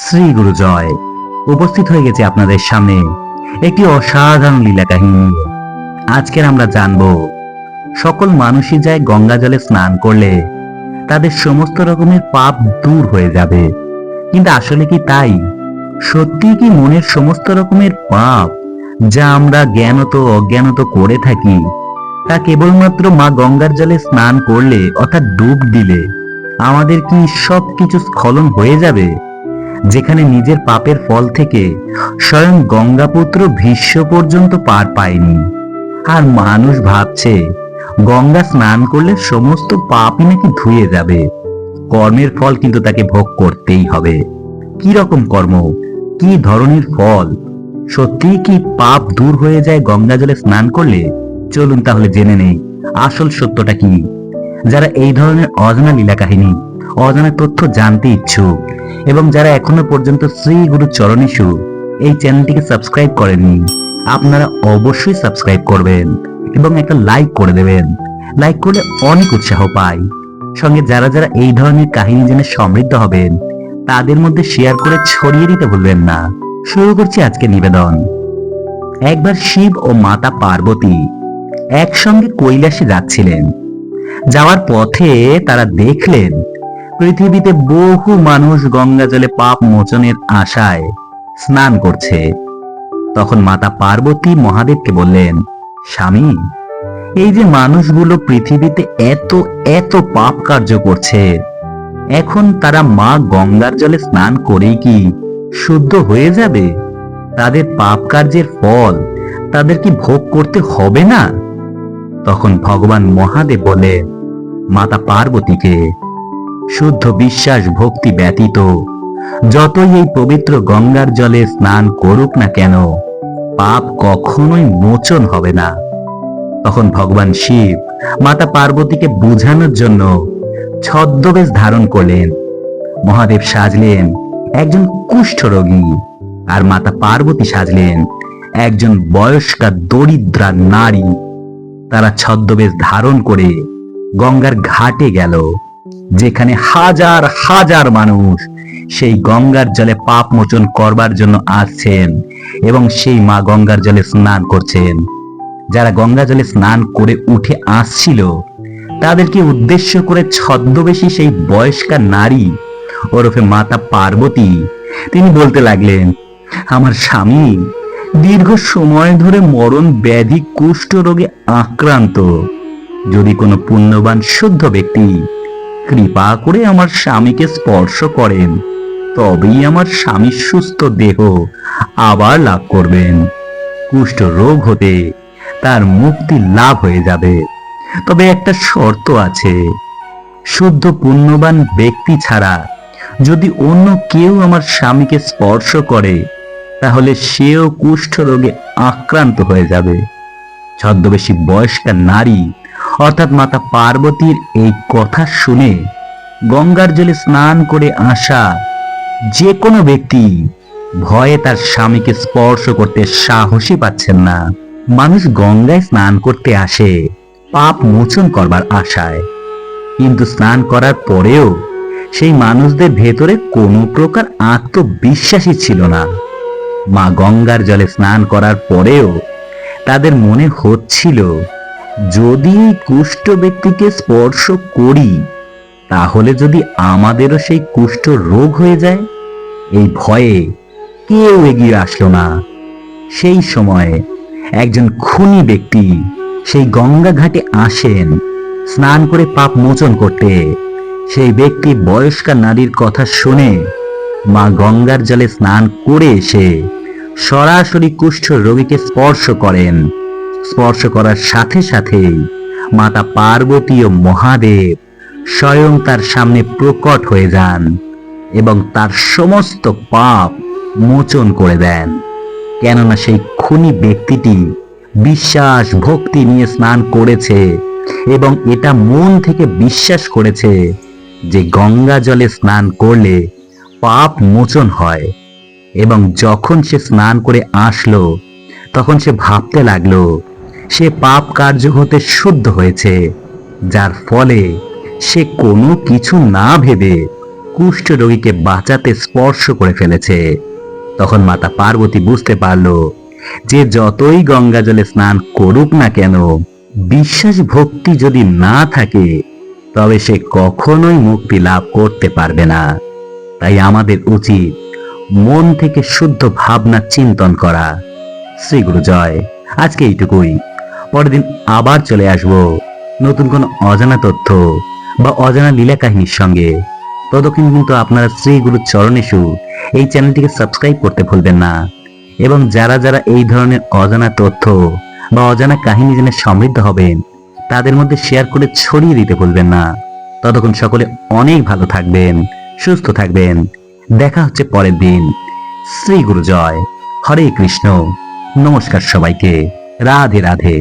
শ্রী গুরু জয়। উপস্থিত হয়ে গেছে আপনাদের সামনে একটি অসাধারণ লীলা কাহিনী নিয়ে। আজকের আমরা জানব সকল মানুষই যায় গঙ্গা জলে স্নান করলে তাদের সমস্ত রকমের পাপ দূর হয়ে যাবে, কিন্তু আসলে কি তাই? সত্যি কি মনের সমস্ত রকমের পাপ যা আমরা জ্ঞানত অজ্ঞানত করে থাকি তা কেবলমাত্র মা গঙ্গার জলে স্নান করলে অর্থাৎ ডুব দিলে আমাদের কি সব কিছু স্খলন হয়ে যাবে? যেখানে নিজের পাপের ফল থেকে স্বয়ং গঙ্গাপুত্র ভীষ্ম পর্যন্ত পার পায়নি, আর মানুষ ভাবছে গঙ্গা স্নান করলে সমস্ত পাপই নাকি ধুয়ে যাবে। কর্মের ফল কিন্তু তাকে ভোগ করতেই হবে। কি রকম কর্ম, কি ধরনের ফল? সত্যি কি পাপ দূর হয়ে যায় গঙ্গা জলে স্নান করলে? চলুন তাহলে জেনে নেই আসল সত্যটা কি। যারা এই ধরনের অজানা লীলা কাহিনী, অজানা তথ্য জানতে ইচ্ছুক এবং যারা এখনো পর্যন্ত শ্রী গুরু চরণেষু এই চ্যানেলটিকে সাবস্ক্রাইব করেননি, আপনারা অবশ্যই সাবস্ক্রাইব করবেন এবং একটা লাইক করে দেবেন। লাইক করলে অনেক উৎসাহ পাই। সঙ্গে যারা যারা এই ধরনের কাহিনী জেনে সমৃদ্ধ হবেন তাদের মধ্যে শেয়ার করে ছড়িয়ে দিতে ভুলবেন না। শুরু করছি আজকে নিবেদন। একবার শিব ও মাতা পার্বতী একসঙ্গে কৈলাসে যাচ্ছিলেন। যাওয়ার পথে তারা দেখলেন পৃথিবীতে বহু মানুষ গঙ্গা জলে পাপ মোচনের আশায় স্নান করছে। তখন মাতা পার্বতী মহাদেবকে বললেন, স্বামী, এই যে মানুষগুলো পৃথিবীতে এত এত পাপ কার্য করছে, এখন তারা মা গঙ্গার জলে স্নান করেই কি শুদ্ধ হয়ে যাবে? তাদের পাপ কার্যের ফল তাদের কি ভোগ করতে হবে না? তখন ভগবান মহাদেব বলেন মাতা পার্বতীকে, শুদ্ধ বিশ্বাস ভক্তি ব্যতীত যতই এই পবিত্র গঙ্গার জলে স্নান করুক না কেন, পাপ কখনোই মোচন হবে না। তখন ভগবান শিব মাতা পার্বতীকে বুঝানোর জন্য ছদ্মবেশ ধারণ করলেন। মহাদেব সাজলেন একজন কুষ্ঠ রোগী আর মাতা পার্বতী সাজলেন একজন বয়স্কা দরিদ্রা নারী। তারা ছদ্মবেশ ধারণ করে গঙ্গার ঘাটে গেল, যেখানে হাজার হাজার মানুষ সেই গঙ্গার জলে পাপ মোচন করবার জন্য আসছেন এবং সেই মা গঙ্গার জলে স্নান করছেন। যারা গঙ্গা জলে স্নান করে উঠে আসছিল তাদেরকে উদ্দেশ্য করে ছদ্মবেশী সেই বয়স্কা নারী ওরফে মাতা পার্বতী তিনি বলতে লাগলেন, আমার স্বামী দীর্ঘ সময় ধরে মরণ ব্যাধি কুষ্ঠ রোগে আক্রান্ত। যদি কোনো পুণ্যবান শুদ্ধ ব্যক্তি কৃপা করে আমার স্বামীকে স্পর্শ করেন তবেই আমার স্বামীর সুস্থ দেহ আবার লাভ করবেন। কুষ্ঠ রোগ হতে তার মুক্তি লাভ হয়ে যাবে। তবে একটা শর্ত আছে, শুদ্ধ পুণ্যবান ব্যক্তি ছাড়া যদি অন্য কেউ আমার স্বামীকে স্পর্শ করে তাহলে সেও কুষ্ঠ রোগে আক্রান্ত হয়ে যাবে। ছদ্মবেশী বয়স্কা নারী অর্থাৎ মাতা পার্বতীর এই কথা শুনে গঙ্গার জলে স্নান করে আসা যে কোনো ব্যক্তি ভয়ে তার স্বামীকে স্পর্শ করতে সাহসই পাচ্ছেন না। মানুষ গঙ্গায় স্নান করতে আসে পাপ মোচন করবার আশায়, কিন্তু স্নান করার পরেও সেই মানুষদের ভেতরে কোনো প্রকার আত্মবিশ্বাসই ছিল না। মা গঙ্গার জলে স্নান করার পরেও তাদের মনে হচ্ছিল, যদি কুষ্ঠ ব্যক্তিকে স্পর্শ করি তাহলে যদি আমাদেরও সেই কুষ্ঠ রোগ হয়ে যায়। এই ভয়ে কেউ এগিয়ে আসলো না। সেই সময়ে একজন খুনি ব্যক্তি সেই গঙ্গা ঘাটে আসেন স্নান করে পাপ মোচন করতে। সেই ব্যক্তি বয়স্কা নারীর কথা শুনে মা গঙ্গার জলে স্নান করে এসে সরাসরি কুষ্ঠ রোগীকে স্পর্শ করেন। স্পর্শ করার সাথে সাথেই মাতা পার্বতী ও মহাদেব স্বয়ং তার সামনে প্রকট হয়ে যান এবং তার সমস্ত পাপ মোচন করে দেন। কেননা সেই খুনি ব্যক্তিটি বিশ্বাস ভক্তি নিয়ে স্নান করেছে এবং এটা মন থেকে বিশ্বাস করেছে যে গঙ্গা জলে স্নান করলে পাপ মোচন হয়। এবং যখন সে স্নান করে আসলো তখন সে ভাবতে লাগলো সে পাপ কার্য হতে শুদ্ধ হয়েছে, যার ফলে সে কোনো কিছু না ভেবে কুষ্ঠ রোগীকে বাঁচাতে স্পর্শ করে ফেলেছে। তখন মাতা পার্বতী বুঝতে পারল যে যতই গঙ্গা জলে স্নান করুক না কেন, বিশ্বাস ভক্তি যদি না থাকে তবে সে কখনোই মুক্তি লাভ করতে পারবে না। তাই আমাদের উচিত মন থেকে শুদ্ধ ভাবনা চিন্তন করা। শ্রী গুরু জয়। আজকে এইটুকুই। পরের দিন আবার চলে আসব নতুন কোনো অজানা তথ্য বা অজানা লীলা কাহিনীর সঙ্গে। ততক্ষণ কিন্তু আপনারা শ্রী গুরু চরণেষু এই চ্যানেলটিকে সাবস্ক্রাইব করতে ভুলবেন না, এবং যারা যারা এই ধরনের অজানা তথ্য বা অজানা কাহিনী জেনে সমৃদ্ধ হবেন তাদের মধ্যে শেয়ার করে ছড়িয়ে দিতে ভুলবেন না। ততক্ষণ সকলে অনেক ভালো থাকবেন, সুস্থ থাকবেন। দেখা হচ্ছে পরের দিন। শ্রী গুরু জয়। হরে কৃষ্ণ। নমস্কার সবাইকে। রাধে রাধে।